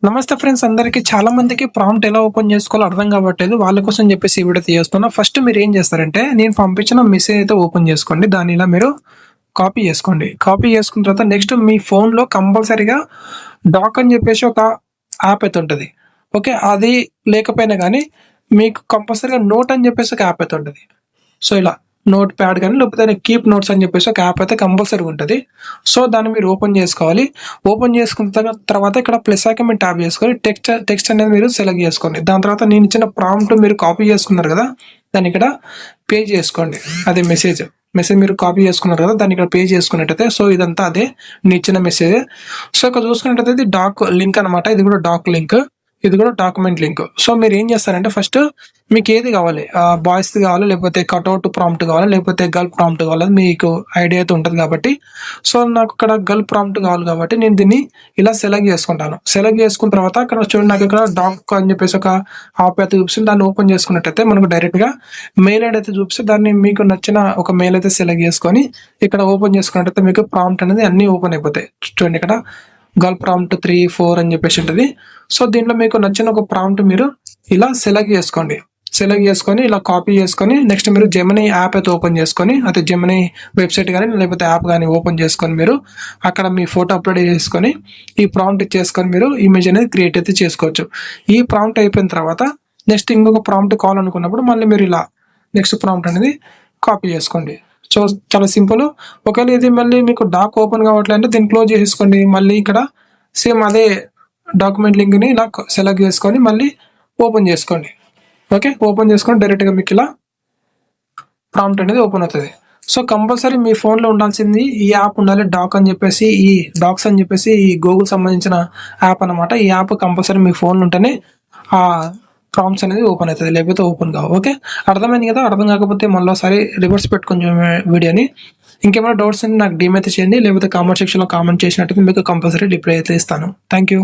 నమస్తే ఫ్రెండ్స్ అందరికి చాలా మందికి ప్రాంప్ట్ ఎలా ఓపెన్ చేసుకోవాలో అర్థం కావట్లేదు. వాళ్ళ కోసం చెప్పేసి ఈ వీడియో తీస్తున్నా. ఫస్ట్ మీరు ఏం చేస్తారంటే నేను పంపించిన మెసేజ్ అయితే ఓపెన్ చేసుకోండి. దాన్ని ఇలా మీరు కాపీ చేసుకోండి. కాపీ చేసుకున్న తర్వాత నెక్స్ట్ మీ ఫోన్లో కంపల్సరీగా డాక్ అని చెప్పేసి ఒక యాప్ అయితే ఉంటుంది. ఓకే, అది లేకపోయినా కానీ మీకు కంపల్సరీగా నోట్ అని చెప్పేసి ఒక యాప్ అయితే ఉంటుంది. సో ఇలా నోట్ ప్యాడ్ కానీ లేకపోతే కీప్ నోట్స్ అని చెప్పేసి ఒక యాప్ అయితే కంపల్సరీగా ఉంటుంది. సో దాన్ని మీరు ఓపెన్ చేసుకోవాలి. ఓపెన్ చేసుకున్న తర్వాత ఇక్కడ ప్లస్ ఐకాన్ ట్యాప్ చేసుకొని టెక్స్ట్ అనేది మీరు సెలెక్ట్ చేసుకోండి. దాని తర్వాత నేను ఇచ్చిన ప్రాంప్ట్ మీరు కాపీ చేసుకున్నారు కదా, దాన్ని ఇక్కడ పే చేసుకోండి. అదే మెసేజ్ మీరు కాపీ చేసుకున్నారు కదా, దాన్ని ఇక్కడ పే చేసుకున్నట్టయితే సో ఇదంతా అదే నేను ఇచ్చిన మెసేజ్. సో ఇక్కడ చూసుకున్నట్టయితే ఇది డాక్ లింక్ అనమాట. ఇది కూడా డాక్ లింక్, ఇది కూడా డాక్యుమెంట్ లింక్. సో మీరు ఏం చేస్తారంటే ఫస్ట్ మీకు ఏది కావాలి, బాయ్స్ కావాలి లేకపోతే కట్అవుట్ ప్రాంప్ట్ కావాలి లేకపోతే గర్ల్ ప్రాంప్ట్ కావాలి, మీకు ఐడియా అయితే ఉంటుంది కాబట్టి. సో నాకు ఇక్కడ గర్ల్ ప్రాంప్ట్ కావాలి కాబట్టి నేను దీన్ని ఇలా సెలెక్ట్ చేసుకుంటాను. సెలెక్ట్ చేసుకున్న తర్వాత అక్కడ చూడండి, నాకు ఇక్కడ డాక్ అని చెప్పేసి ఒక యాప్ అయితే చూపిస్తుంది. దాన్ని ఓపెన్ చేసుకున్నట్టయితే మనకు డైరెక్ట్ గా మెయిల్ ఐడి అయితే చూపిస్తే దాన్ని మీకు నచ్చిన ఒక మెయిల్ అయితే సెలెక్ట్ చేసుకొని ఇక్కడ ఓపెన్ చేసుకున్నట్టయితే మీకు ప్రాంప్ట్ అనేది అన్ని ఓపెన్ అయిపోతాయి. చూడండి ఇక్కడ గర్ల్ ప్రాంప్ట్ 3, 4 అని చెప్పేసి ఉంటుంది. సో దీంట్లో మీకు నచ్చిన ఒక ప్రాంప్ట్ మీరు ఇలా సెలెక్ట్ చేసుకోండి. సెలెక్ట్ చేసుకొని ఇలా కాపీ చేసుకొని నెక్స్ట్ మీరు జెమినీ యాప్ అయితే ఓపెన్ చేసుకొని, అయితే జెమినీ వెబ్సైట్ కానీ లేకపోతే యాప్ కానీ ఓపెన్ చేసుకొని మీరు అక్కడ మీ ఫోటో అప్లోడ్ చేసుకొని ఈ ప్రాంప్ట్ ఇచ్చేసుకొని మీరు ఇమేజ్ అనేది క్రియేట్ అయితే చేసుకోవచ్చు. ఈ ప్రాంప్ట్ అయిపోయిన తర్వాత నెక్స్ట్ ఇంకొక ప్రాంప్ట్ కావాలనుకున్నప్పుడు మళ్ళీ మీరు ఇలా నెక్స్ట్ ప్రాంప్ట్ అనేది కాపీ చేసుకోండి. సో చాలా సింపుల్. ఒకవేళ ఇది మళ్ళీ మీకు డాక్ ఓపెన్ కావట్లేదు అంటే దీన్ని క్లోజ్ చేసుకోండి. మళ్ళీ ఇక్కడ సేమ్ అదే డాక్యుమెంట్ లింక్ని ఇలా సెలెక్ట్ చేసుకొని మళ్ళీ ఓపెన్ చేసుకోండి. ఓకే, ఓపెన్ చేసుకొని డైరెక్ట్గా మీకు ఇలా ప్రాంప్ట్ అనేది ఓపెన్ అవుతుంది. సో కంపల్సరీ మీ ఫోన్లో ఉండాల్సింది ఈ యాప్ ఉండాలి. డాక్ అని చెప్పేసి ఈ డాక్స్ అని చెప్పేసి ఈ గూగుల్ సంబంధించిన యాప్ అనమాట. ఈ యాప్ కంపల్సరీ మీ ఫోన్లో ఉంటేనే ఆ ప్రాంప్ట్స్ అనేది ఓపెన్ అవుతుంది, లేకపోతే ఓపెన్ కావు. ఓకే, అర్థమైంది కదా? అర్థం కాకపోతే మళ్ళీ ఒకసారి రివర్స్ పెట్టుకొని వీడియోని. ఇంకేమైనా డౌట్స్ నాకు డీమ్ అయితే చేయండి, లేకపోతే కామెంట్ సెక్షన్లో కామెంట్ చేసినట్టయితే మీకు కంపల్సరీ రిప్లై అయితే ఇస్తాను. Thank you.